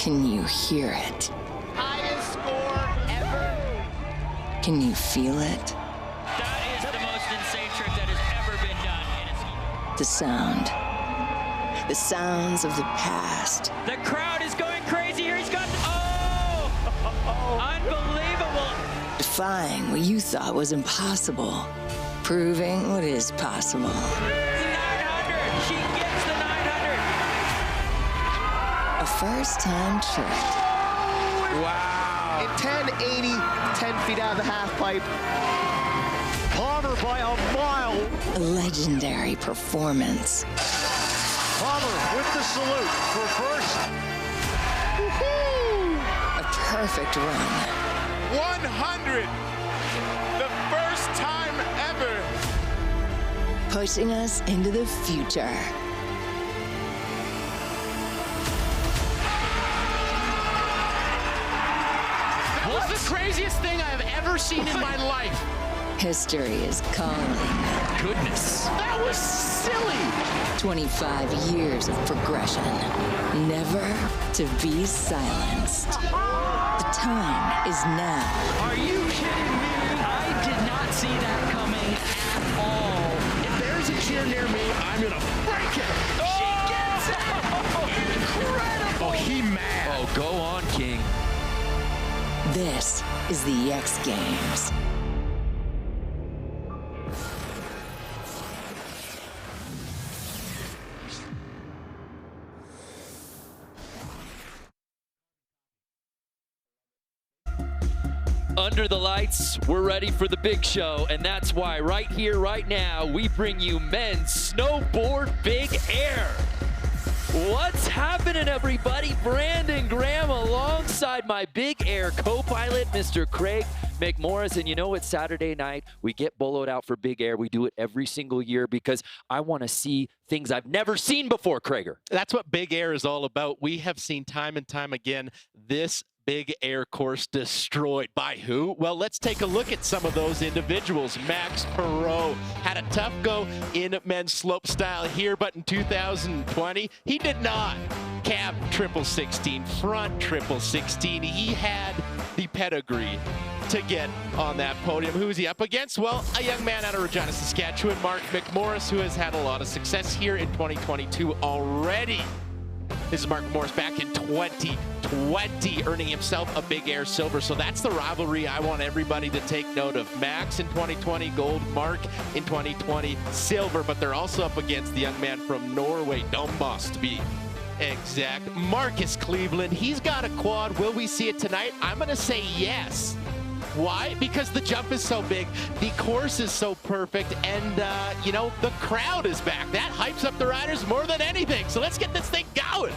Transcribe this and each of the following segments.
Can you hear it? Highest score ever. Can you feel it? That is the most insane trick that has ever been done. The sound. The sounds of the past. The crowd is going crazy here. He's got, unbelievable. Defying what you thought was impossible. Proving what is possible. 900. She gets the 900. A first-time trick. Wow. In 1080, 10 feet out of the half pipe. Palmer by a mile. A legendary performance. Palmer with the salute for first. Woohoo! A perfect run. 100. The first time ever. Pushing us into the future. That was the craziest thing I have ever seen in my life. History is calling. Goodness. That was silly. 25 years of progression. Never to be silenced. The time is now. Are you kidding me? I did not see that coming at all. If there's a cheer near me, I'm gonna break it. She gets it! Incredible! Oh, he mad. Oh, go on, King. This is the X Games. Under the lights, we're ready for the big show, and that's why right here, right now, we bring you men's snowboard big air. What's happening, everybody? Brandon Graham alongside my big air co-pilot, Mr. Craig McMorris. And you know, it's Saturday night. We get boloed out for big air. We do it every single year because I want to see things I've never seen before, Craiger. That's what big air is all about. We have seen time and time again this big air course destroyed. By who? Well, let's take a look at some of those individuals. Max Perot had a tough go in men's slopestyle here, but in 2020, he did not. Cab triple 16, front triple 16. He had the pedigree to get on that podium. Who is he up against? Well, a young man out of Regina, Saskatchewan, Mark McMorris, who has had a lot of success here in 2022 already. This is Mark Morris back in 2020, earning himself a big air silver. So that's the rivalry I want everybody to take note of. Max in 2020 gold, Mark in 2020 silver, but they're also up against the young man from Norway, Dombas to be exact. Marcus Cleveland, he's got a quad. Will we see it tonight? I'm gonna say yes. Why? Because the jump is so big, the course is so perfect, and, you know, the crowd is back. That hypes up the riders more than anything. So let's get this thing going.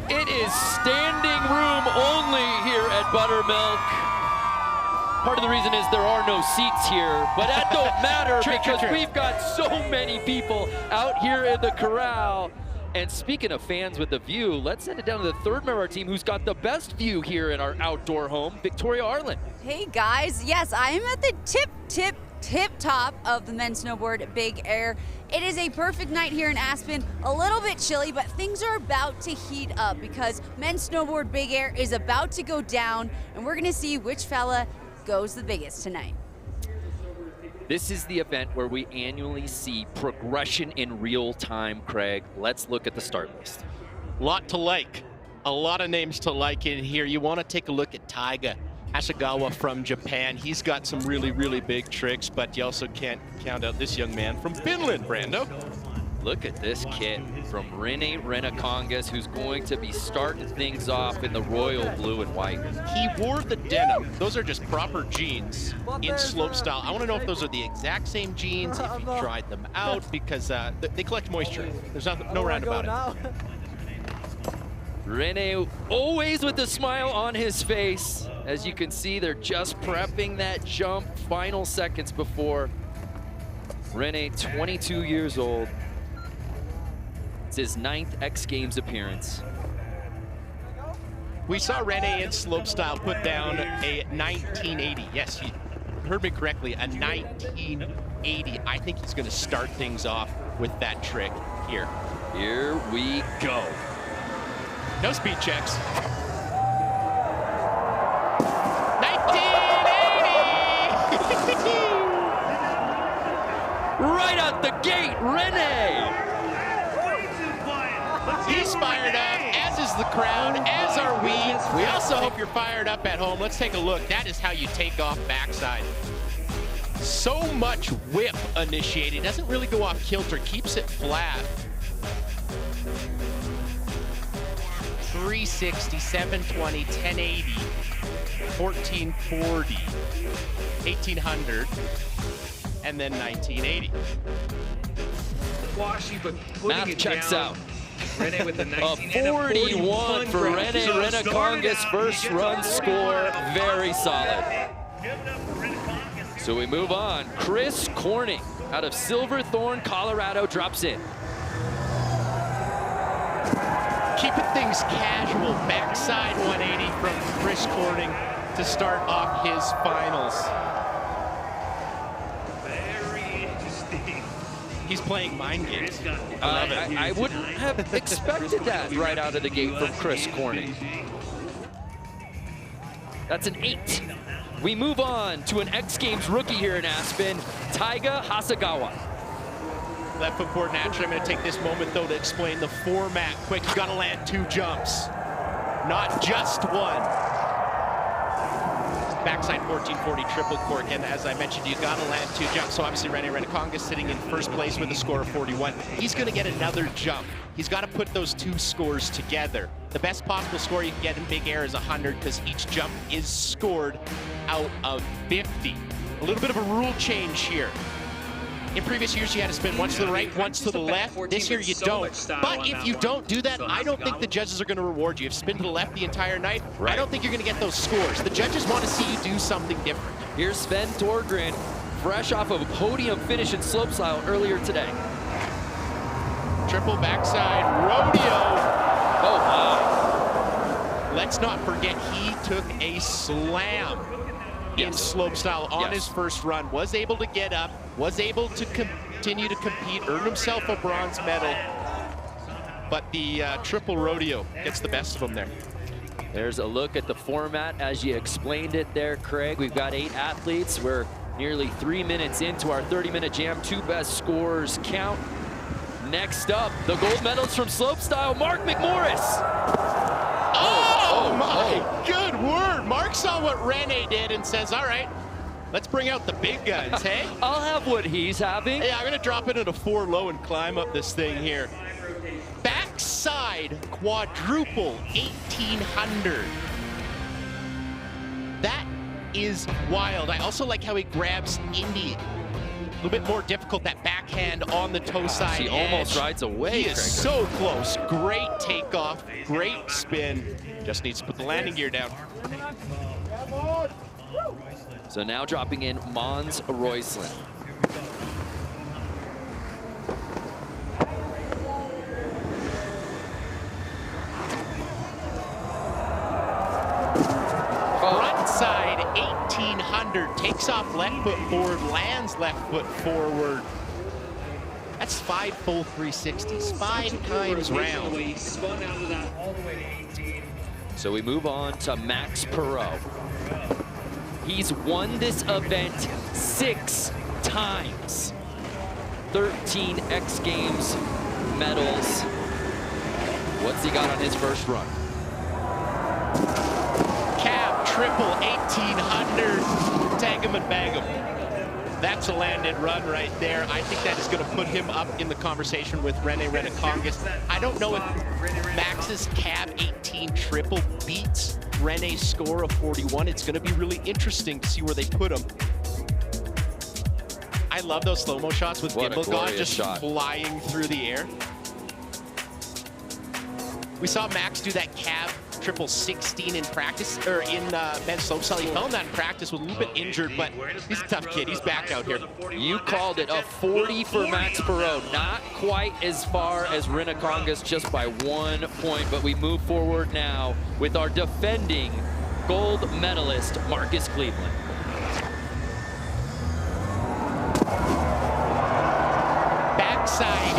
It is standing room only here at Buttermilk. Part of the reason is there are no seats here, but that don't matter because we've got so many people out here in the corral. And speaking of fans with a view, let's send it down to the third member of our team who's got the best view here in our outdoor home, Victoria Arlen. Hey guys, yes, I am at the tip top of the men's snowboard big air. It is a perfect night here in Aspen, a little bit chilly, but things are about to heat up because men's snowboard big air is about to go down, and we're gonna see which fella goes the biggest tonight. This is the event where we annually see progression in real time, Craig. Let's look at the start list. Lot to like. A lot of names to like in here. You want to take a look at Taiga Asagawa from Japan. He's got some really, really big tricks, but you also can't count out this young man from Finland, Brando. Look at this kid from Rene Renakongas, who's going to be starting things off in the royal blue and white. He wore the denim. Those are just proper jeans in slopestyle. I want to know if those are the exact same jeans, if he dried them out, because they collect moisture. There's no round about it. Rene always with a smile on his face. As you can see, they're just prepping that jump final seconds before. Rene, 22 years old. It's his 9th X Games appearance. We saw Rene in slopestyle put down a 1980. Yes, you heard me correctly, a 1980. I think he's going to start things off with that trick here. Here we go. No speed checks. 1980! Right out the gate, Rene! He's fired up, as is the crowd, as are we. We also hope you're fired up at home. Let's take a look. That is how you take off backside. So much whip initiated. Doesn't really go off kilter, keeps it flat. 360, 720, 1080, 1440, 1800, and then 1980. Washy, but putting Math it checks down. out. Rene with the 19 A 41 for Rene Renekonga's first run score. Very solid. So we move on. Chris Corning out of Silverthorne, Colorado drops in. Keeping things casual, backside 180 from Chris Corning to start off his finals. Very interesting. He's playing mind games. I love it. I wouldn't have expected that right out of the gate from Chris Corning. That's an 8. We move on to an X Games rookie here in Aspen, Taiga Hasegawa. Left foot forward naturally. I'm going to take this moment, though, to explain the format quick. You got to land 2 jumps, not just one. Backside 1440 triple cork, and as I mentioned, you got to land 2 jumps. So obviously, Rene Renekonga sitting in first place with a score of 41. He's going to get another jump. He's got to put those 2 scores together. The best possible score you can get in big air is 100 because each jump is scored out of 50. A little bit of a rule change here. In previous years, you had to spin once to the right, once to the left. This year, you don't. But if you don't do that, I don't think the judges are going to reward you. If you spin to the left the entire night, I don't think you're going to get those scores. The judges want to see you do something different. Here's Sven Torgren, fresh off of a podium finish in slopestyle earlier today. Triple backside rodeo. Oh, wow. Let's not forget he took a slam in slopestyle on his first run. Was able to get up, was able to continue to compete, earned himself a bronze medal. But the triple rodeo gets the best of him there. There's a look at the format as you explained it there, Craig. We've got 8 athletes. We're nearly 3 minutes into our 30-minute jam. 2 best scores count. Next up, the gold medals from slopestyle, Mark McMorris. Oh my good word. Mark saw what Rene did and says, all right, let's bring out the big guns, hey? I'll have what he's having. Yeah, I'm gonna drop it at a 4 low and climb up this thing here. Backside quadruple 1800. That is wild. I also like how he grabs Indy. A little bit more difficult, that backhand on the toe side. He almost rides away. He is so close. Great takeoff, great spin. Just needs to put the landing gear down. So now dropping in Mons Royslin. Frontside 1800, takes off left foot forward, lands left foot forward. That's 5 full 360s, 5 times round. So we move on to Max Perot. He's won this event 6 times. 13 X Games medals. What's he got on his first run? Cab triple 1800, tag him and bag him. That's a landed run right there. I think that is going to put him up in the conversation with Rene Renekonga. I don't know if Max's cab 18 triple beats Rene's score of 41. It's going to be really interesting to see where they put him. I love those slow-mo shots with Gimbal God just flying through the air. We saw Max do that cab triple 16 in practice, or in men's slopestyle. He fell in that in practice, was a little bit injured, but he's a tough kid. He's back out here. You called it a 40 for Max Perot. Not quite as far as Renekonga's, just by 1 point, but we move forward now with our defending gold medalist, Marcus Cleveland. Backside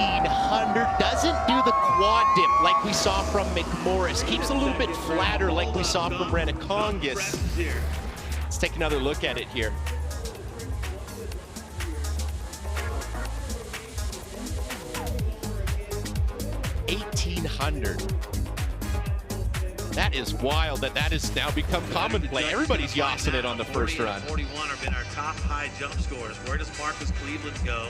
1800. Doesn't do the quad dip like we saw from McMorris. Keeps a little bit flatter like we saw from Renacongus. Let's take another look at it here. That is wild that has now become commonplace. Everybody's yossing it on the first run. 41 have been our top high jump scores. Where does Marcus Cleveland go?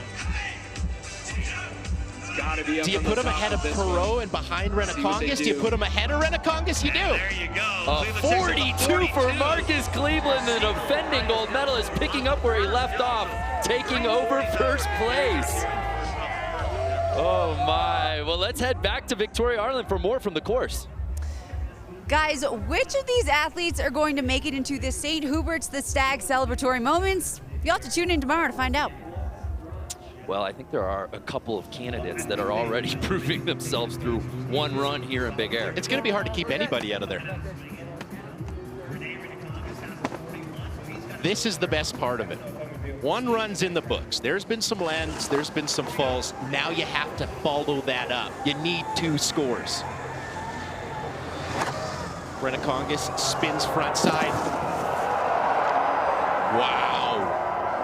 Do you put him ahead of Perot and behind Renacongus? Do you put him ahead of Renacongus? You do. There you go. 42 for Marcus Cleveland, the defending gold medalist, picking up where he left off, taking over first place. Oh my. Well, let's head back to Victoria Ireland for more from the course. Guys, which of these athletes are going to make it into the St. Hubert's the Stag celebratory moments? You'll have to tune in tomorrow to find out. Well, I think there are a couple of candidates that are already proving themselves through one run here in Big Air. It's going to be hard to keep anybody out of there. This is the best part of it. One run's in the books. There's been some lands, there's been some falls. Now you have to follow that up. You need 2 scores. Renacongus spins front side. Wow.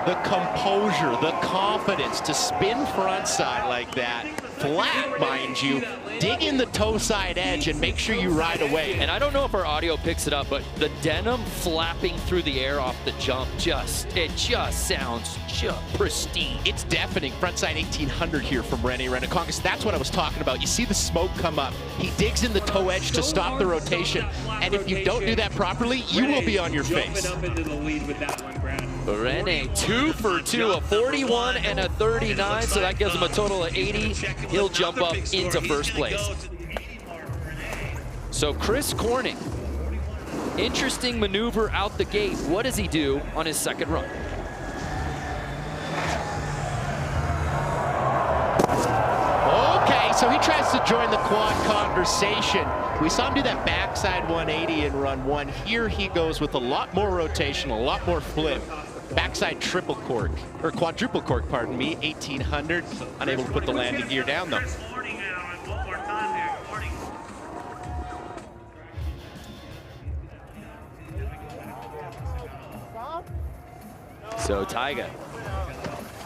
The composure, the confidence to spin front side like that. Flat, mind you. Dig in the toe side edge and make sure you ride away. And I don't know if our audio picks it up, but the denim flapping through the air off the jump, it just sounds pristine. It's deafening. Frontside 1800 here from Renacongus. That's what I was talking about. You see the smoke come up. He digs in the toe edge to stop the rotation. And if you don't do that properly, you will be on your face. Rene, 2 for 2, a 41 and a 39, so that gives him a total of 80. He'll jump up into first place. So Chris Corning, interesting maneuver out the gate. What does he do on his second run? Okay, so he tries to join the quad conversation. We saw him do that backside 180 in run 1. Here he goes with a lot more rotation, a lot more flip. Backside triple cork, or quadruple cork, pardon me, 1800. Unable to put the landing gear down though. So Taiga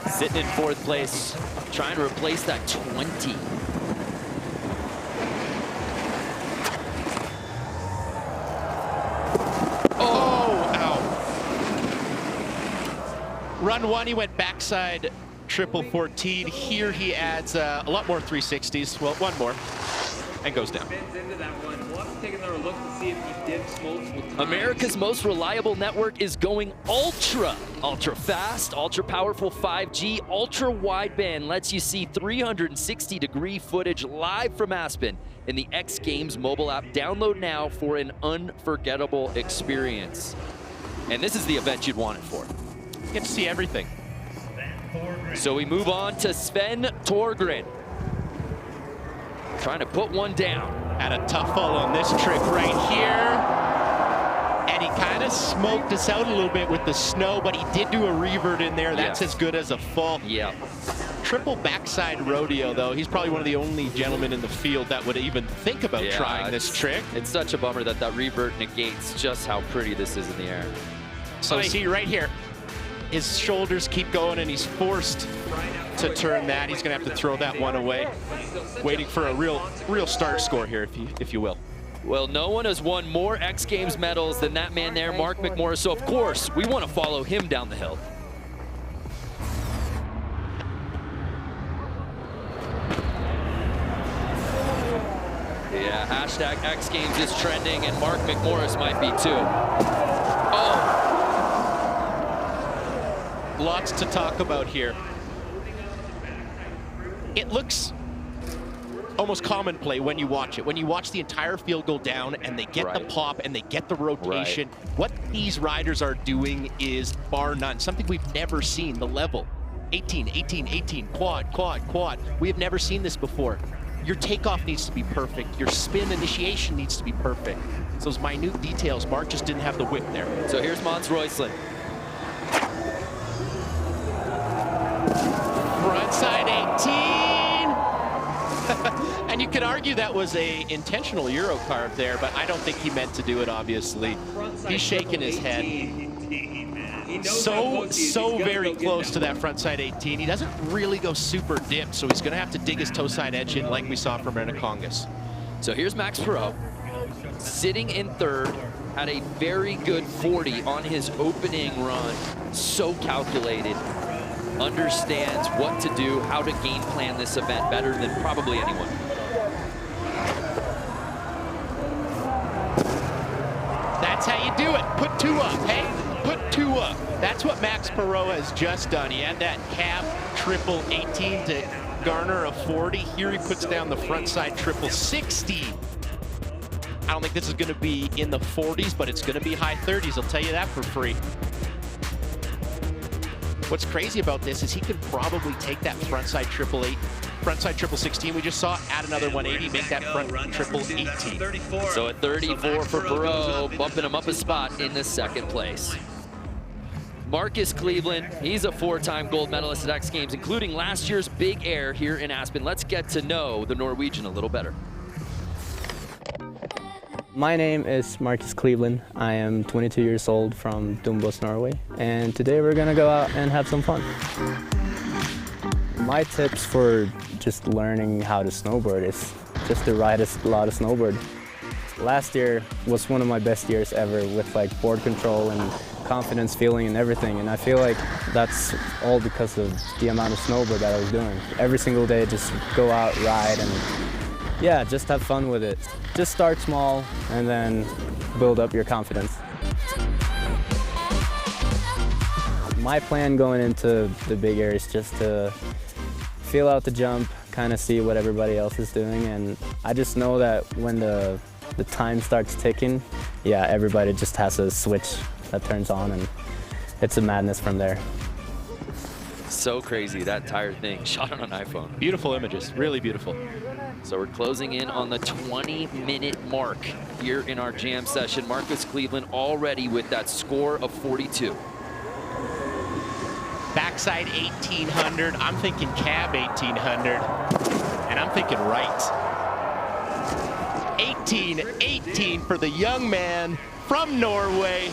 sitting in 4th place, trying to replace that 20. Run 1, he went backside triple 14. Here he adds a lot more 360s. Well, one more, and goes down. America's most reliable network is going ultra fast, ultra powerful 5G, ultra wideband lets you see 360-degree footage live from Aspen in the X Games mobile app. Download now for an unforgettable experience. And this is the event you'd want it for. You get to see everything. So we move on to Sven Torgren. Trying to put one down. Had a tough fall on this trick right here. And he kind of smoked us out a little bit with the snow, but he did do a revert in there. That's as good as a fall. Yeah. Triple backside rodeo, though. He's probably one of the only gentlemen in the field that would even think about trying this trick. It's such a bummer that that revert negates just how pretty this is in the air. So see right here, his shoulders keep going and he's forced to turn that. He's gonna have to throw that one away. Waiting for a real start score here, if you will. Well, no one has won more X Games medals than that man there, Mark McMorris. So of course, we want to follow him down the hill. Yeah, hashtag X Games is trending and Mark McMorris might be too. Oh. Lots to talk about here. It looks almost commonplace when you watch it. When you watch the entire field go down and they get the pop and they get the rotation, what these riders are doing is bar none. Something we've never seen, the level. 18, 18, 18, quad, quad, quad. We have never seen this before. Your takeoff needs to be perfect. Your spin initiation needs to be perfect. It's those minute details. Mark just didn't have the whip there. So here's Mons Roysland. Frontside 18. And you could argue that was a intentional Euro carve there, but I don't think he meant to do it, obviously. He's shaking his head. So very close to that frontside 18. He doesn't really go super dip, so he's going to have to dig his toe side edge in like we saw from Renacongas. So here's Max Perot, sitting in third, had a very good 40 on his opening run. So calculated, understands what to do, how to game plan this event better than probably anyone. That's how you do it. Put two up, hey? Put two up. That's what Max Perot has just done. He had that cab triple 18 to garner a 40. Here he puts down the front side triple 60. I don't think this is going to be in the 40s, but it's going to be high 30s. I'll tell you that for free. What's crazy about this is he could probably take that frontside triple 16 we just saw, add another 180, make that front triple 18. So at 34 for Perot, bumping him up a spot in the second place. Marcus Cleveland, he's a 4-time gold medalist at X Games, including last year's Big Air here in Aspen. Let's get to know the Norwegian a little better. My name is Marcus Cleveland. I am 22 years old from Dombås, Norway, and today we're gonna go out and have some fun. My tips for just learning how to snowboard is just to ride a lot of snowboard. Last year was one of my best years ever with like board control and confidence feeling and everything, and I feel like that's all because of the amount of snowboard that I was doing. Every single day, just go out, ride, and yeah, just have fun with it. Just start small and then build up your confidence. My plan going into the Big Air is just to feel out the jump, kind of see what everybody else is doing, and I just know that when the time starts ticking, yeah, everybody just has a switch that turns on, and it's a madness from there. So crazy, that entire thing, shot on an iPhone. Beautiful images, really beautiful. So we're closing in on the 20-minute mark here in our jam session. Marcus Cleveland already with that score of 42. Backside 1800, I'm thinking cab 1800, and I'm thinking right. 18-18 for the young man from Norway.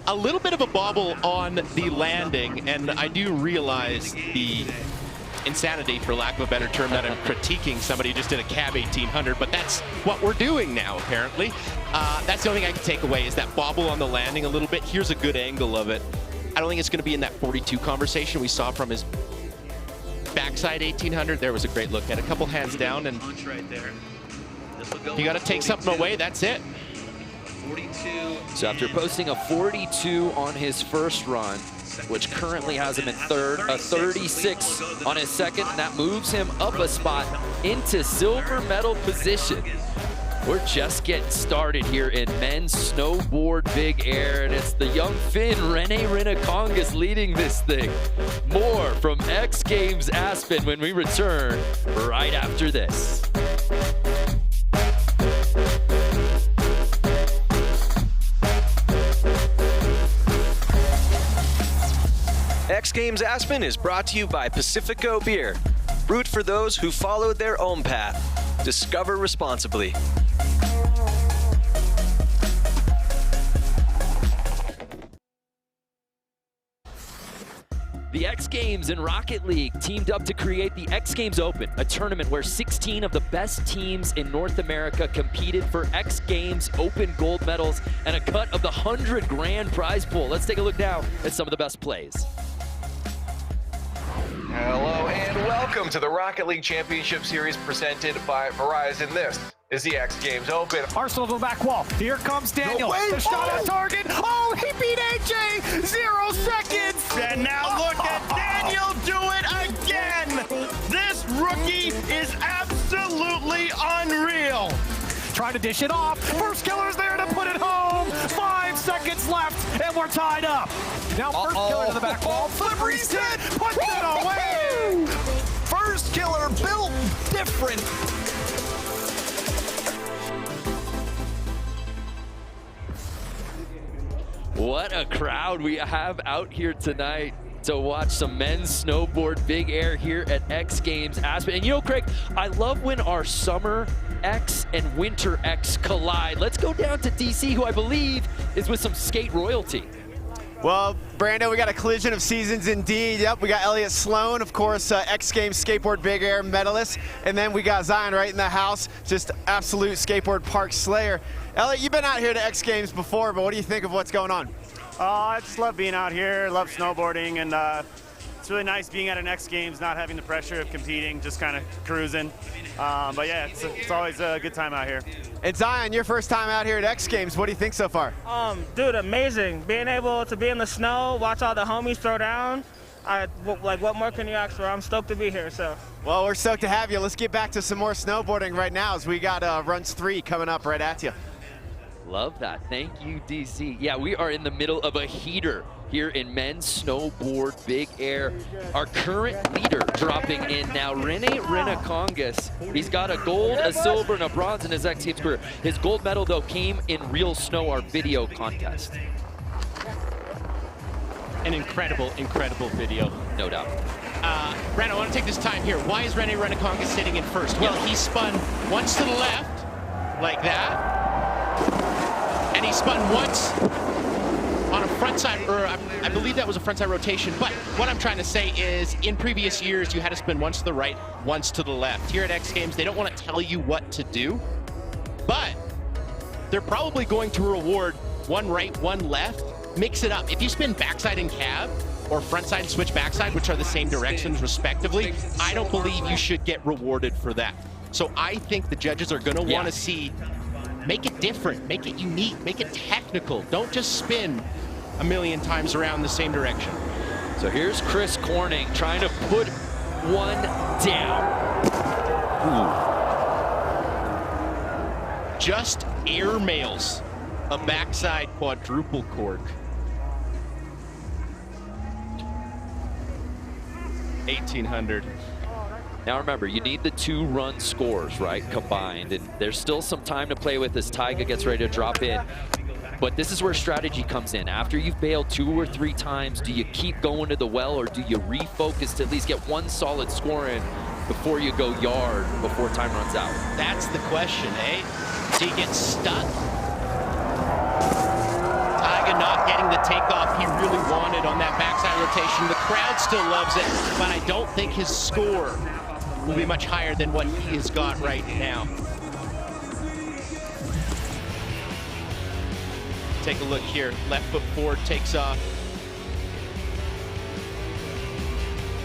A little bit of a bobble on the landing, and I do realize the insanity, for lack of a better term, that I'm critiquing somebody who just did a cab 1800, but that's what we're doing now, apparently. That's the only thing I can take away is that bobble on the landing a little bit. Here's a good angle of it. I don't think it's going to be in that 42 conversation we saw from his backside 1800. There was a great look at a couple hands down, and you got to take something away. That's it. 42. So after posting a 42 on his first run, which currently has him in third, a 36 on his second, and that moves him up a spot into silver medal position. We're just getting started here in men's snowboard Big Air, and it's the young Finn, Rene Renacongas, leading this thing. More from X Games Aspen when we return right after this. X Games Aspen is brought to you by Pacifico Beer. Brewed for those who followed their own path. Discover responsibly. The X Games and Rocket League teamed up to create the X Games Open, a tournament where 16 of the best teams in North America competed for X Games Open gold medals and a cut of the $100 grand prize pool. Let's take a look now at some of the best plays. Hello and welcome to the Rocket League Championship Series presented by Verizon. This is the X Games Open. Arsenal to the back wall. Here comes Daniel. The shot on target. Oh, he beat AJ. 0 seconds. And now look at Daniel do it again. This rookie is absolutely unreal. Trying to dish it off. First killer's there to put it home. 5 seconds left, and we're tied up. Now first killer to the back wall. Flip reset. Puts it away. First killer built different. What a crowd we have out here tonight to watch some men's snowboard big air here at X Games Aspen. And you know, Craig, I love when our summer X and winter X collide. Let's go down to DC, who I believe is with some skate royalty. Well, Brando, we got a collision of seasons indeed. Yep, we got Elliott Sloan, of course, X Games skateboard big air medalist. And then we got Zion right in the house, just absolute skateboard park slayer. Elliott, you've been out here to X Games before, but what do you think of what's going on? I just love being out here, love snowboarding, and it's really nice being at an X Games, not having the pressure of competing, just kind of cruising. But yeah, it's always a good time out here. And Zion, your first time out here at X Games, what do you think so far? Dude, amazing. Being able to be in the snow, watch all the homies throw down, like what more can you ask for? I'm stoked to be here, so. Well, we're stoked to have you. Let's get back to some more snowboarding right now as we got runs 3 coming up right at you. Love that. Thank you, DC. Yeah, we are in the middle of a heater here in men's snowboard big air. Our current leader dropping in now, Rene Renacongas. He's got a gold, a silver, and a bronze in his X Games career. His gold medal, though, came in Real Snow, our video contest. An incredible, incredible video. No doubt. Ren, I want to take this time here. Why is Rene Renacongas sitting in first? Well, he spun once to the left, like that. And he spun once on a frontside, or I believe that was a frontside rotation. But what I'm trying to say is, in previous years, you had to spin once to the right, once to the left. Here at X Games, they don't want to tell you what to do, but they're probably going to reward one right, one left. Mix it up. If you spin backside and cab, or frontside and switch backside, which are the same directions respectively, I don't believe you should get rewarded for that. So I think the judges are going to want to see, make it different, make it unique, make it technical. Don't just spin a million times around the same direction. So here's Chris Corning trying to put one down. Ooh. Just airmails a backside quadruple cork. 1800. Now remember, you need the 2 run scores, right, combined, and there's still some time to play with as Taiga gets ready to drop in. But this is where strategy comes in. After you've bailed 2 or 3 times, do you keep going to the well, or do you refocus to at least get one solid score in before you go yard, before time runs out? That's the question, eh? Do you get stuck? Taiga not getting the takeoff he really wanted on that backside rotation. The crowd still loves it, but I don't think his score will be much higher than what he has got right now. Take a look here. Left foot forward, takes off.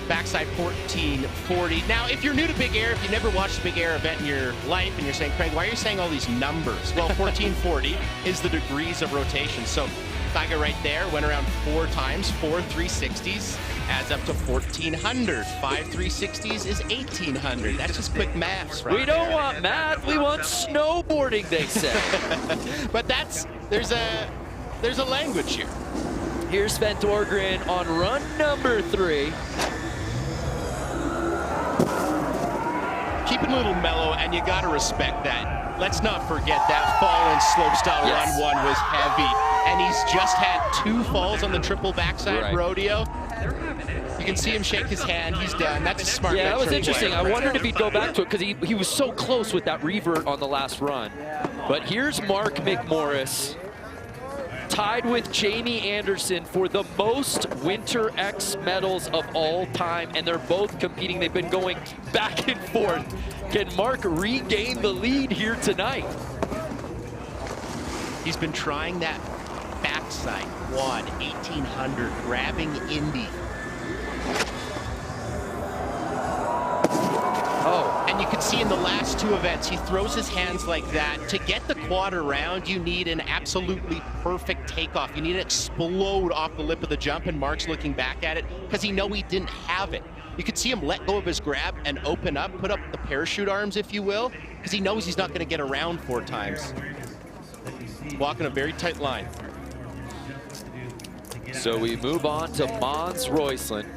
Backside 1440. Now, if you're new to big air, if you never watched a big air event in your life, and you're saying, Craig, why are you saying all these numbers? Well, 1440 is the degrees of rotation. So Taiga right there went around 4 times, 4 360s, adds up to 1400. 5 360s is 1800. That's just quick maths, right? We don't want math, we want snowboarding, they say. But there's a language here. Here's Sven Torgren on run number 3. Keep it a little mellow, and you got to respect that. Let's not forget that fall in slopestyle run 1 was heavy, and he's just had 2 falls on the triple backside rodeo. You can see him shake his hand. He's done. That's a smart. Yeah, that was interesting. I wondered if he'd go back to it because he was so close with that revert on the last run. But here's Mark McMorris, tied with Jamie Anderson for the most Winter X medals of all time, and they're both competing. They've been going back and forth. Can Mark regain the lead here tonight? He's been trying that backside quad 1800, grabbing Indy. Oh, and you can see in the last 2 events, he throws his hands like that. To get the quad around, you need an absolutely perfect takeoff. You need to explode off the lip of the jump, and Mark's looking back at it because he didn't have it. You could see him let go of his grab and open up, put up the parachute arms, if you will, because he knows he's not going to get around 4 times. Walking a very tight line. So we move on to Mons Roysland,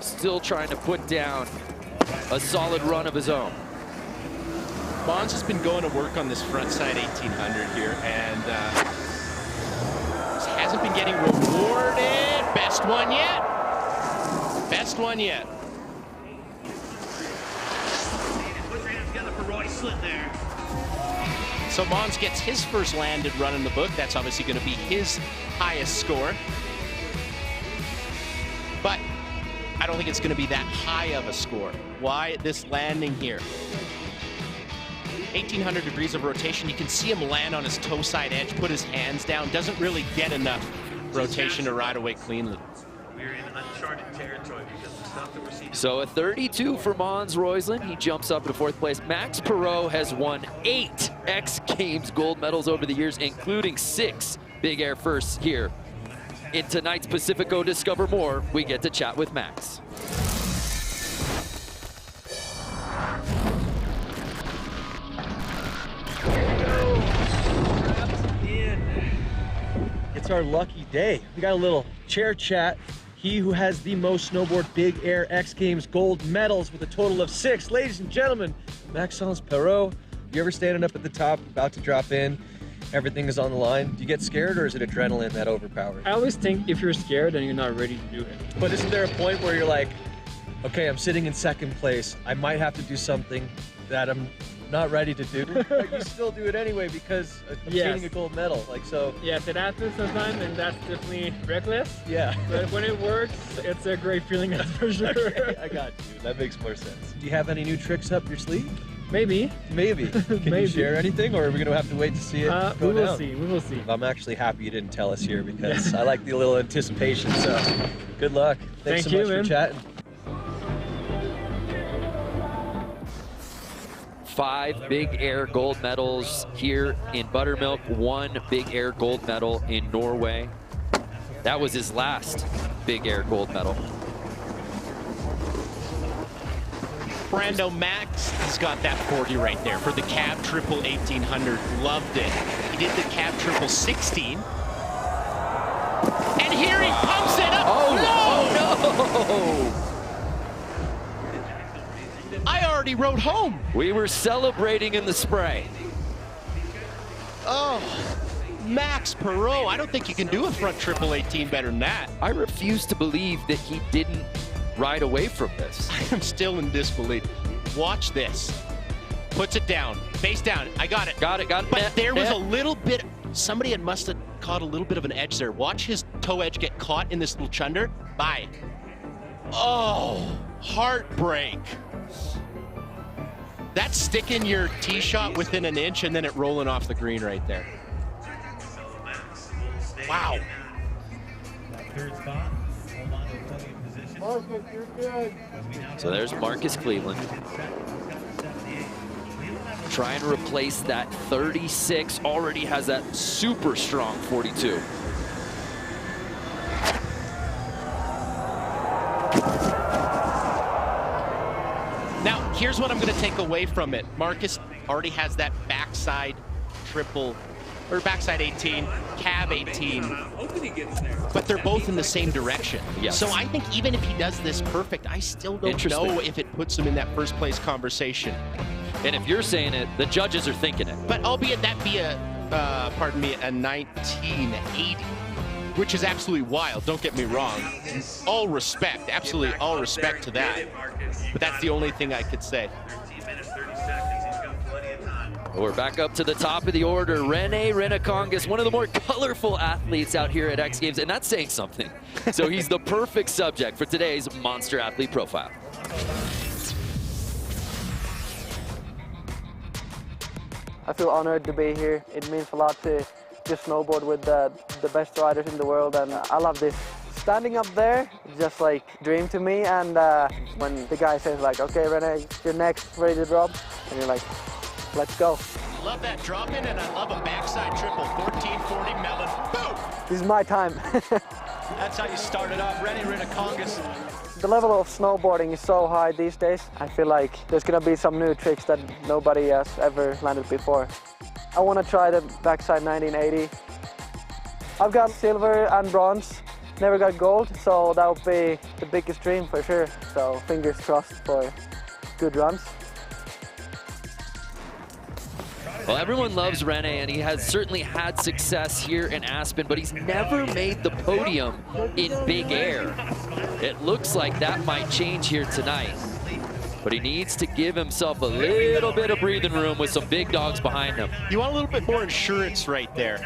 still trying to put down a solid run of his own. Mons has been going to work on this front side 1800 here, and hasn't been getting rewarded. Best one yet. Best one yet. Put your hands together for Roy Slit there. So Mons gets his first landed run in the book. That's obviously going to be his highest score. But I don't think it's going to be that high of a score. Why this landing here? 1,800 degrees of rotation. You can see him land on his toe side edge, put his hands down. Doesn't really get enough rotation to ride away cleanly. We're in uncharted territory because the stuff that we're seeing. So a 32 for Mons Roisland. He jumps up to 4th place. Max Perot has won 8 X Games gold medals over the years, including 6 big air firsts here. In tonight's Pacifico Discover More, we get to chat with Max. It's our lucky day. We got a little chair chat. He who has the most snowboard big air X Games gold medals with a total of 6. Ladies and gentlemen, Maxence Perot. You ever standing up at the top, about to drop in, everything is on the line? Do you get scared, or is it adrenaline that overpowers? I always think if you're scared, then you're not ready to do it. But isn't there a point where you're like, okay, I'm sitting in 2nd place. I might have to do something that I'm not ready to do, but you still do it anyway because I'm getting a gold medal. Like, so. Yes, it happens sometimes, and that's definitely reckless. Yeah. But when it works, it's a great feeling, that's for sure. Okay, I got you. That makes more sense. Do you have any new tricks up your sleeve? Maybe. Maybe. Can you share anything, or are we going to have to wait to see it go We will down? see. We will see. I'm actually happy you didn't tell us here because I like the little anticipation. So, good luck. Thanks so much for chatting. 5 big air gold medals here in Buttermilk, 1 big air gold medal in Norway. That was his last big air gold medal. Brando Max has got that 40 right there for the cab triple 1800. Loved it. He did the cab triple 16. And here he pumps it up. Oh, no! I already rode home. We were celebrating in the spray. Oh, Max Perot. I don't think you can do a front triple 18 better than that. I refuse to believe that he didn't ride away from this. I am still in disbelief. Watch this. Puts it down, face down. I got it. Got it. But there was a little bit, somebody must have caught a little bit of an edge there. Watch his toe edge get caught in this little chunder. Bye. Oh, heartbreak. That's sticking your tee shot within an inch and then it rolling off the green right there. Wow. Third spot. Hold on to plenty of position. Marcus, you're good. So there's Marcus Cleveland. Trying to replace that 36, already has that super strong 42. Now, here's what I'm going to take away from it. Marcus already has that backside triple, or backside 18, cab 18, but they're both in the same direction. Yes. So I think even if he does this perfect, I still don't know if it puts him in that first place conversation. And if you're saying it, the judges are thinking it. But albeit that be a, pardon me, a 1980, which is absolutely wild, don't get me wrong. All respect, absolutely all respect to that. But that's the only thing I could say. 13 minutes, 30 seconds. He's got plenty of time. We're back up to the top of the order. Rene Renacongas, one of the more colorful athletes out here at X Games, and that's saying something. So he's the perfect subject for today's Monster Athlete Profile. I feel honored to be here. It means a lot to snowboard with the best riders in the world, and I love this. Standing up there, it's just like a dream to me, and when the guy says like, okay, Rene, you're next, ready to drop, and you're like, let's go. Love that drop in, and I love a backside triple, 1440 melon, boom! This is my time. That's how you started off, Rene Renacongas. The level of snowboarding is so high these days. I feel like there's gonna be some new tricks that nobody has ever landed before. I want to try the backside 1980. I've got silver and bronze, never got gold, so that would be the biggest dream for sure. So fingers crossed for good runs. Well, everyone loves Rene, and he has certainly had success here in Aspen, but he's never made the podium in big air. It looks like that might change here tonight, but he needs to give himself a little bit of breathing room with some big dogs behind him. You want a little bit more insurance right there.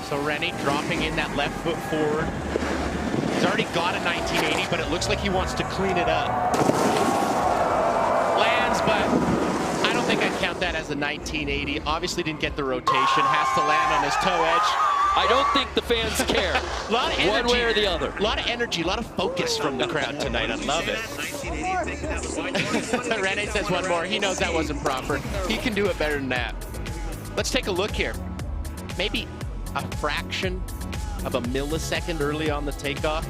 So Rene dropping in that left foot forward. He's already got a 1980, but it looks like he wants to clean it up. Lands, but I don't think I'd count that as a 1980. Obviously didn't get the rotation, has to land on his toe edge. I don't think the fans care. A lot of energy, one way or the other. A lot of energy, a lot of focus from the crowd tonight. I love it. Rene says one more. He knows that wasn't proper. He can do it better than that. Let's take a look here. Maybe a fraction of a millisecond early on the takeoff.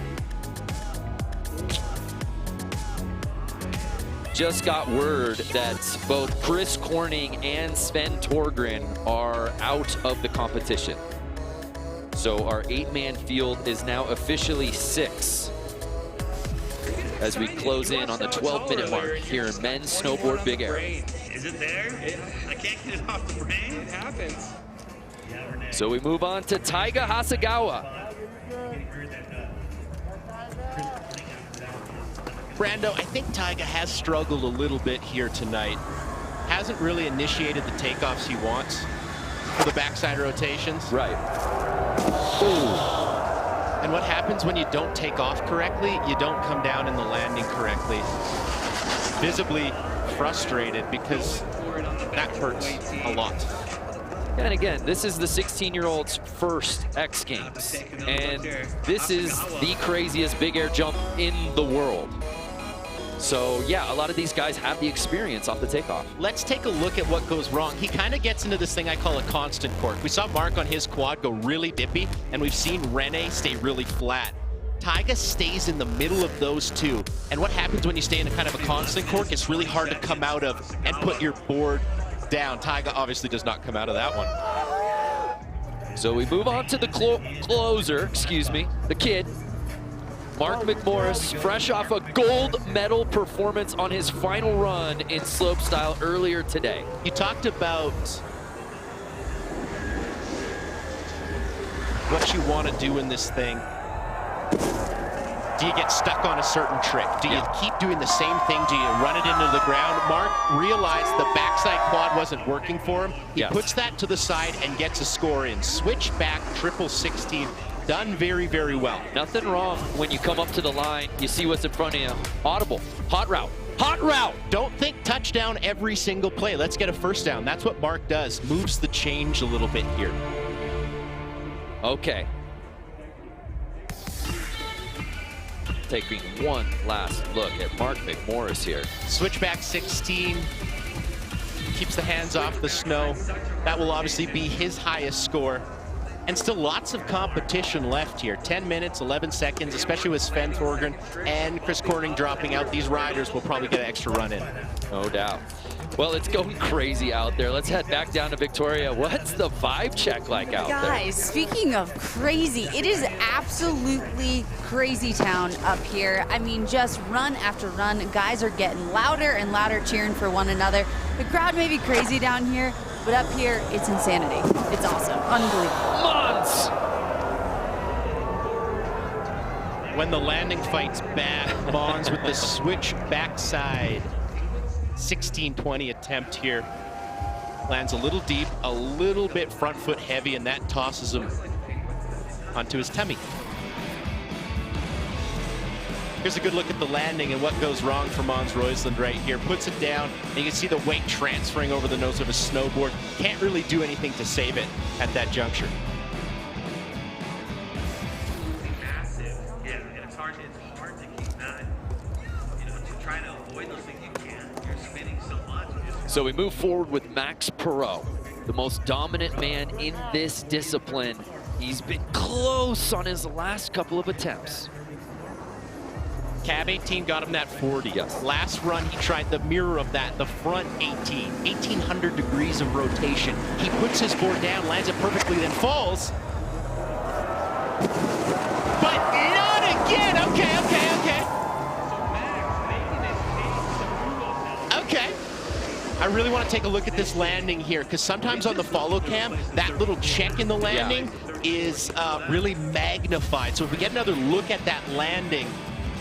Just got word that both Chris Corning and Sven Torgren are out of the competition. So our 8-man field is now officially 6 as we close in on the 12-minute mark here in men's snowboard big air. Is it there? I can't get it off the brain. It happens. So we move on to Taiga Hasegawa. Brando, I think Taiga has struggled a little bit here tonight. Hasn't really initiated the takeoffs he wants for the backside rotations. Right. Ooh. And what happens when you don't take off correctly? You don't come down in the landing correctly. Visibly frustrated because that hurts a lot. And again, this is the 16-year-old's first X Games. And this is the craziest big air jump in the world. So yeah, a lot of these guys have the experience off the takeoff. Let's take a look at what goes wrong. He kind of gets into this thing I call a constant cork. We saw Mark on his quad go really dippy, and we've seen Rene stay really flat. Taiga stays in the middle of those two. And what happens when you stay in a kind of a constant cork, it's really hard to come out of and put your board down. Taiga obviously does not come out of that one. So we move on to the closer, the kid. Mark McMorris, fresh off a gold medal performance on his final run in slopestyle earlier today. You talked about what you want to do in this thing. Do you get stuck on a certain trick? Do you keep doing the same thing? Do you run it into the ground? Mark realized the backside quad wasn't working for him. He puts that to the side and gets a score in. Switch back, triple 16. Done very, very well. Nothing wrong when you come up to the line, you see what's in front of you. Audible, hot route, hot route. Don't think touchdown every single play. Let's get a first down. That's what Mark does. Moves the change a little bit here. Okay. Taking one last look at Mark McMorris here. Switchback 16. Keeps the hands off the snow. That will obviously be his highest score. And still lots of competition left here. 10 minutes, 11 seconds, especially with Sven Torgren and Chris Corning dropping out. These riders will probably get an extra run in. No doubt. Well, it's going crazy out there. Let's head back down to Victoria. What's the vibe check like out there? Guys, speaking of crazy, it is absolutely crazy town up here. I mean, just run after run. Guys are getting louder and louder cheering for one another. The crowd may be crazy down here, but up here, it's insanity. It's awesome. Unbelievable. Months! When the landing fights back, Mons with the switch backside. 16-20 attempt here. Lands a little deep, a little bit front foot heavy, and that tosses him onto his tummy. Here's a good look at the landing and what goes wrong for Mons Roysland right here. Puts it down, and you can see the weight transferring over the nose of his snowboard. Can't really do anything to save it at that juncture. Massive. Yeah, and it's hard to keep that. You know, to try to avoid those things, you can't. You're spinning so much. So we move forward with Max Perot, the most dominant man in this discipline. He's been close on his last couple of attempts. Cab 18 got him that 40. Yes. Last run, he tried the mirror of that, the front 18, 1,800 degrees of rotation. He puts his board down, lands it perfectly, then falls. But not again. Okay. I really want to take a look at this landing here, because sometimes on the follow cam, that little check in the landing is really magnified. So if we get another look at that landing,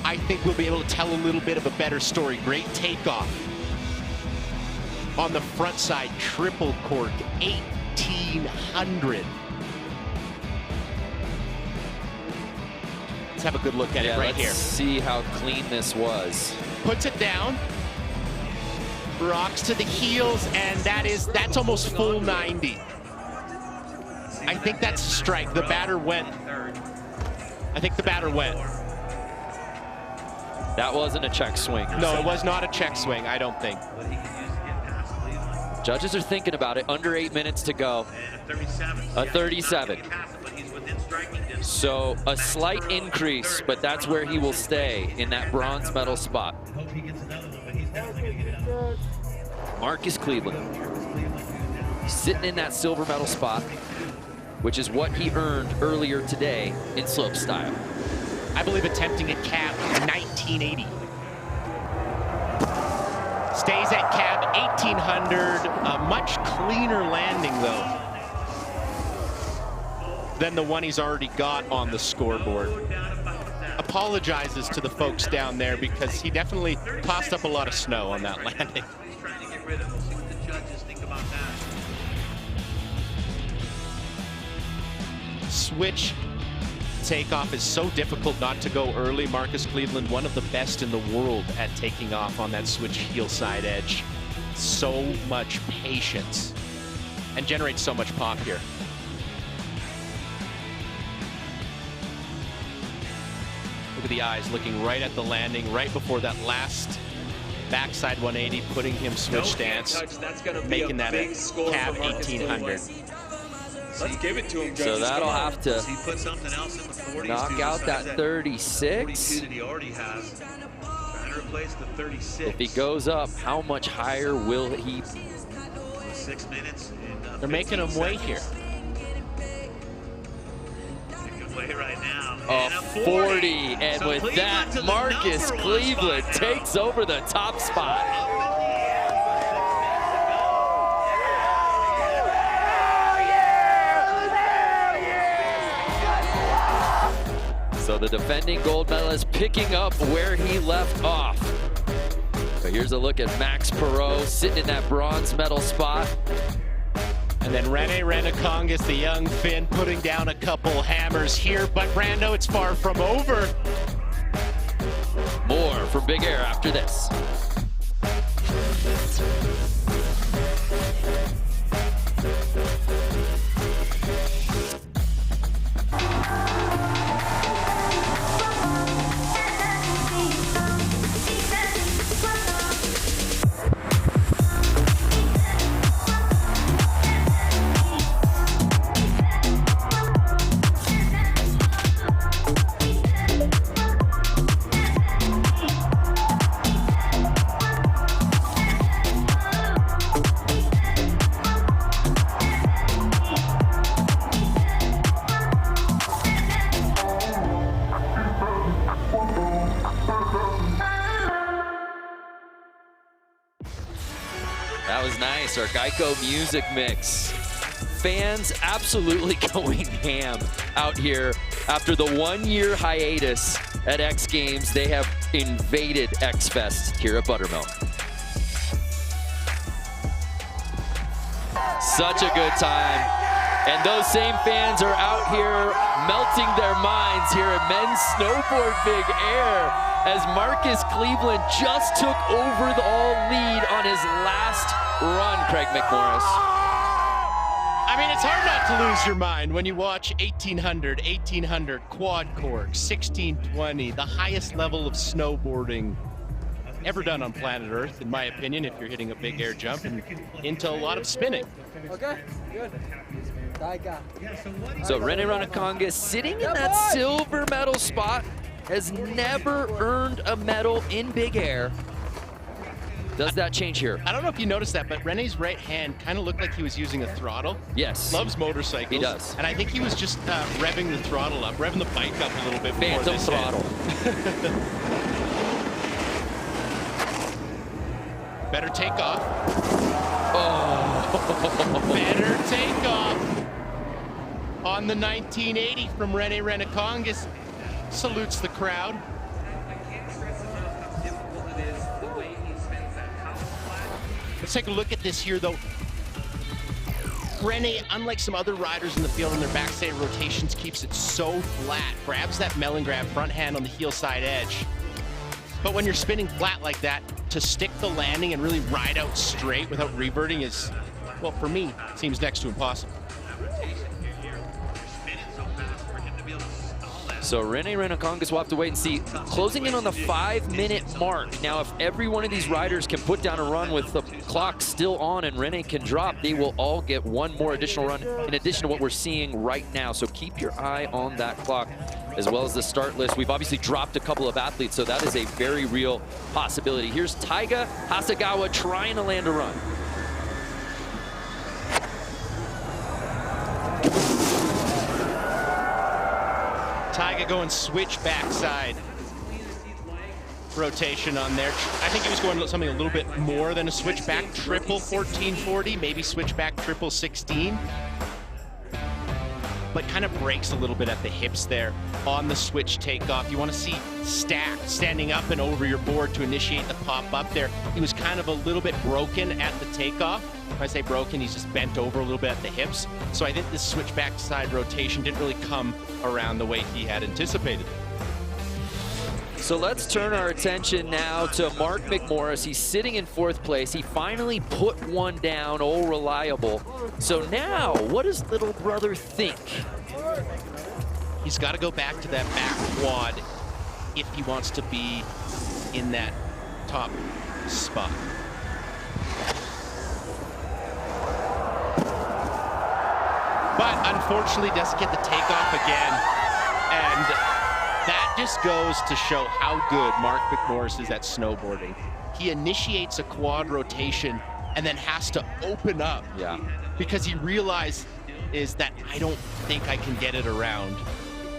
I think we'll be able to tell a little bit of a better story. Great takeoff. On the front side, triple cork, 1800. Let's have a good look at it right here. Let's see how clean this was. Puts it down, rocks to the heels, and that's almost full 90. I think that's a strike. The batter went. I think the batter went. That wasn't a check swing. No, it was not a check swing, I don't think. Judges are thinking about it. Under 8 minutes to go. A 37. So a slight increase, but that's where he will stay, in that bronze medal spot. Marcus Cleveland sitting in that silver medal spot, which is what he earned earlier today in slopestyle. I believe attempting at cab 1980. Stays at cab 1800, a much cleaner landing though than the one he's already got on the scoreboard. Apologizes to the folks down there because he definitely tossed up a lot of snow on that landing. Switch takeoff is so difficult not to go early. Marcus Cleveland, one of the best in the world at taking off on that switch heel side edge. So much patience and generates so much pop here. Look at the eyes looking right at the landing, right before that last backside 180, putting him switch stance, making that a cab 1800. Let's give it to him, so that'll have to he put something else in the 40s. knock out that 36. That he already has. Trying to replace the 36. If he goes up, how much higher will he be? 6 minutes. They're making him wait here. Wait right now. A 40, and so with Cleveland that, Marcus Cleveland takes over the top spot. So the defending gold medalist picking up where he left off. So here's a look at Max Perot sitting in that bronze medal spot. And then Rene Renekongas, the young Finn, putting down a couple hammers here. But Brando, it's far from over. More from Big Air after this. That was nice, our Geico music mix. Fans absolutely going ham out here. After the 1 year hiatus at X Games, they have invaded X Fest here at Buttermilk. Such a good time. And those same fans are out here melting their minds here at Men's Snowboard Big Air as Marcus Cleveland just took over the all lead on his last run, Craig McMorris. I mean, it's hard not to lose your mind when you watch 1800, 1800, quad cork, 1620, the highest level of snowboarding ever done on planet Earth, in my opinion, if you're hitting a big air jump and into a lot of spinning. Okay, good. So Rene Renekongas sitting in that silver medal spot, has never earned a medal in big air. Does that change here? I don't know if you noticed that, but Rene's right hand kind of looked like he was using a throttle. Yes. Loves motorcycles. He does. And I think he was just revving the throttle up, revving the bike up a little bit before Phantom this throttle. Better takeoff. Oh, better takeoff on the 1980 from Rene Renekongas. Salutes the crowd. Let's take a look at this here, though. Rene, unlike some other riders in the field in their backside rotations, keeps it so flat. Grabs that melon grab front hand on the heel side edge. But when you're spinning flat like that, to stick the landing and really ride out straight without reverting is, well, for me, seems next to impossible. So Rene Renekongas will have to wait and see. Closing in on the 5-minute mark. Now, if every one of these riders can put down a run with the clock still on and Rene can drop, they will all get one more additional run in addition to what we're seeing right now. So keep your eye on that clock as well as the start list. We've obviously dropped a couple of athletes, so that is a very real possibility. Here's Taiga Hasegawa trying to land a run. Taiga going switch backside rotation on there. I think he was going something a little bit more than a switchback triple 1440, maybe switchback triple 16. But kind of breaks a little bit at the hips there on the switch takeoff. You want to see stacked, standing up and over your board to initiate the pop up there. He was kind of a little bit broken at the takeoff. If I say broken, he's just bent over a little bit at the hips. So I think this switch backside rotation didn't really come around the way he had anticipated. So let's turn our attention now to Mark McMorris. He's sitting in 4th place. He finally put one down, all reliable. So now, what does little brother think? He's got to go back to that back quad if he wants to be in that top spot. But unfortunately doesn't get the takeoff again. And that just goes to show how good Mark McMorris is at snowboarding. He initiates a quad rotation and then has to open up. Yeah. Because he realizes that I don't think I can get it around.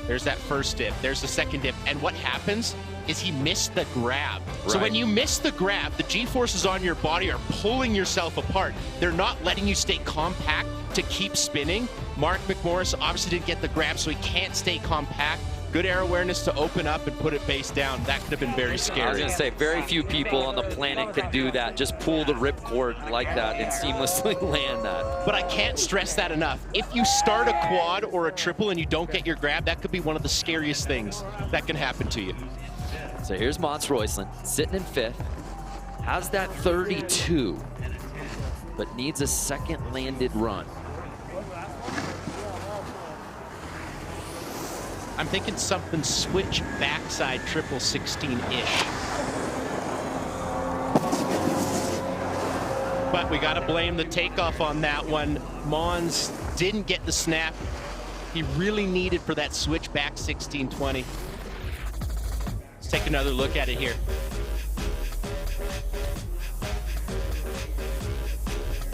There's that first dip, there's the second dip, and what happens is he missed the grab. Right. So when you miss the grab, the G-forces on your body are pulling yourself apart. They're not letting you stay compact to keep spinning. Mark McMorris obviously didn't get the grab, so he can't stay compact. Good air awareness to open up and put it face down. That could have been very scary. I was going to say, very few people on the planet can do that. Just pull the ripcord like that and seamlessly land that. But I can't stress that enough. If you start a quad or a triple and you don't get your grab, that could be one of the scariest things that can happen to you. So here's Mons Roysland, sitting in 5th. Has that 32, but needs a second landed run. I'm thinking something switch backside triple 16-ish. But we got to blame the takeoff on that one. Mons didn't get the snap he really needed for that switch back 1620. Let's take another look at it here.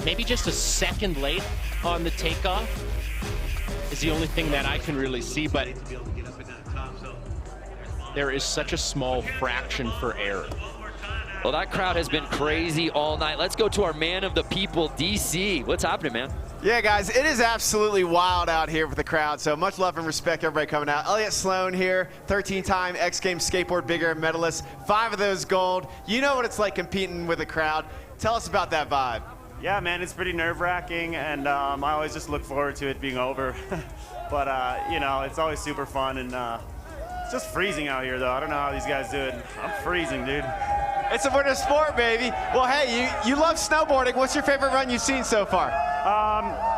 Maybe just a second late on the takeoff is the only thing that I can really see, but there is such a small fraction for error. Well, that crowd has been crazy all night. Let's go to our man of the people, DC. What's happening, man? Yeah, guys, it is absolutely wild out here with the crowd, so much love and respect, everybody coming out. Elliott Sloan here, 13-time X Games Skateboard Big Air medalist, 5 of those gold. You know what it's like competing with a crowd. Tell us about that vibe. Yeah, man, it's pretty nerve-wracking, and I always just look forward to it being over. But, you know, it's always super fun, and it's just freezing out here, though. I don't know how these guys do it. I'm freezing, dude. It's a winter sport, baby. Well, hey, you love snowboarding. What's your favorite run you've seen so far?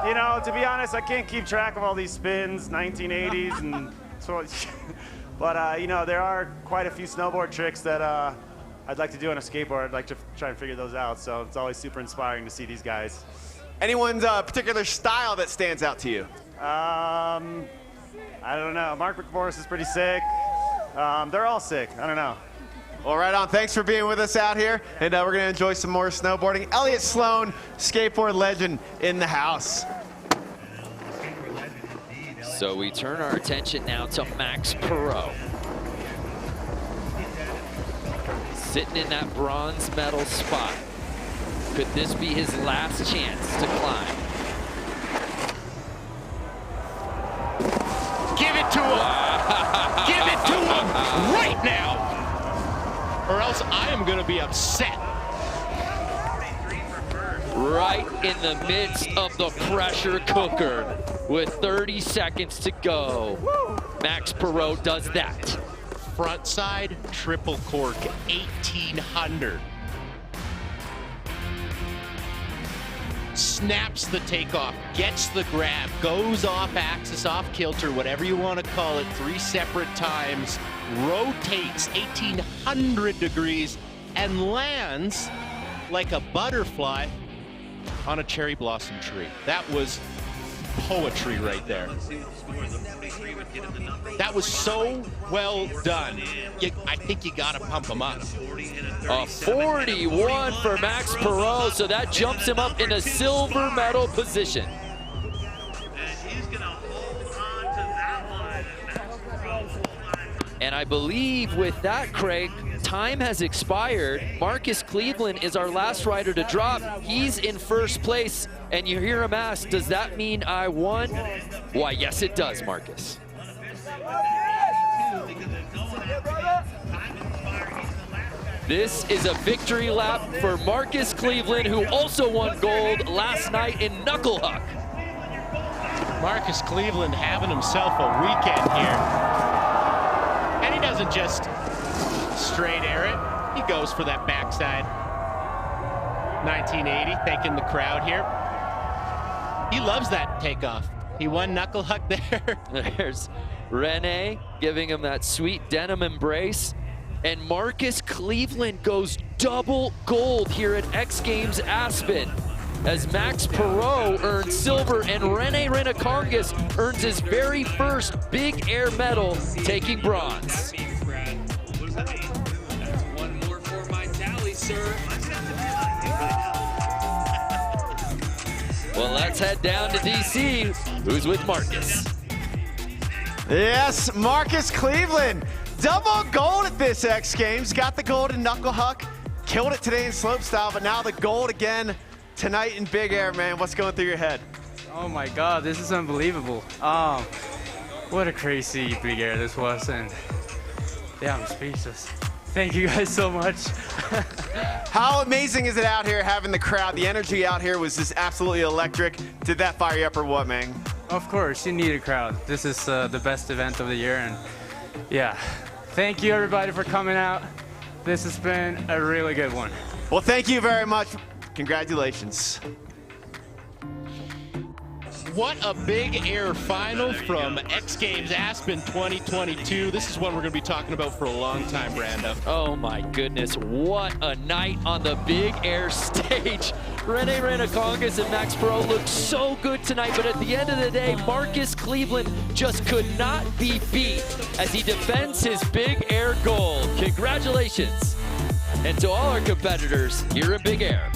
You know, to be honest, I can't keep track of all these spins, 1980s, and so. But you know, there are quite a few snowboard tricks that I'd like to do on a skateboard. I'd like to try and figure those out. So it's always super inspiring to see these guys. Anyone's particular style that stands out to you? I don't know. Mark McMorris is pretty sick. They're all sick. I don't know. Well, right on. Thanks for being with us out here, and we're going to enjoy some more snowboarding. Elliott Sloan, skateboard legend in the house. So we turn our attention now to Max Perot. Sitting in that bronze medal spot. Could this be his last chance to climb? Give it to him! Give it to him right now! Or else I am going to be upset. Right in the midst of the pressure cooker with 30 seconds to go. Max Perot does that. Front side, triple cork, 1800. Snaps the takeoff, gets the grab, goes off axis, off kilter, whatever you want to call it, 3 separate times, rotates 1800 degrees, and lands like a butterfly on a cherry blossom tree. That was poetry right there. That was so well done. I think you gotta pump him up. A 41 for Max Perot, so that jumps him up in a silver medal position. And I believe with that, Craig, time has expired. Marcus Cleveland is our last rider to drop. He's in first place, and you hear him ask, does that mean I won? Why, yes, it does, Marcus. This is a victory lap for Marcus Cleveland, who also won gold last night in Knuckle Huck. Marcus Cleveland having himself a weekend here. And he doesn't just straight air it. He goes for that backside. 1980, thanking the crowd here. He loves that takeoff. He won Knuckle Huck there. There's Rene giving him that sweet denim embrace. And Marcus Cleveland goes double gold here at X Games Aspen, as Max Perot earns silver and Rene Renacongas earns his very first big air medal, taking bronze. One more for my tally, sir. Well, let's head down to DC. Who's with Marcus? Yes, Marcus Cleveland. Double gold at this X Games. Got the gold in Knuckle Huck. Killed it today in slopestyle, but now the gold again tonight in big air, man. What's going through your head? Oh my God, this is unbelievable. What a crazy big air this was, and yeah, I'm speechless. Thank you guys so much. How amazing is it out here having the crowd? The energy out here was just absolutely electric. Did that fire you up or what, man? Of course, you need a crowd. This is the best event of the year, and yeah. Thank you everybody for coming out. This has been a really good one. Well, thank you very much. Congratulations. What a big air final from X Games Aspen 2022. This is one we're going to be talking about for a long time, Brando. Oh my goodness, what a night on the big air stage. Rene Renacongas and Max Perot looked so good tonight, but at the end of the day, Marcus Cleveland just could not be beat as he defends his big air gold. Congratulations. And to all our competitors here in big air.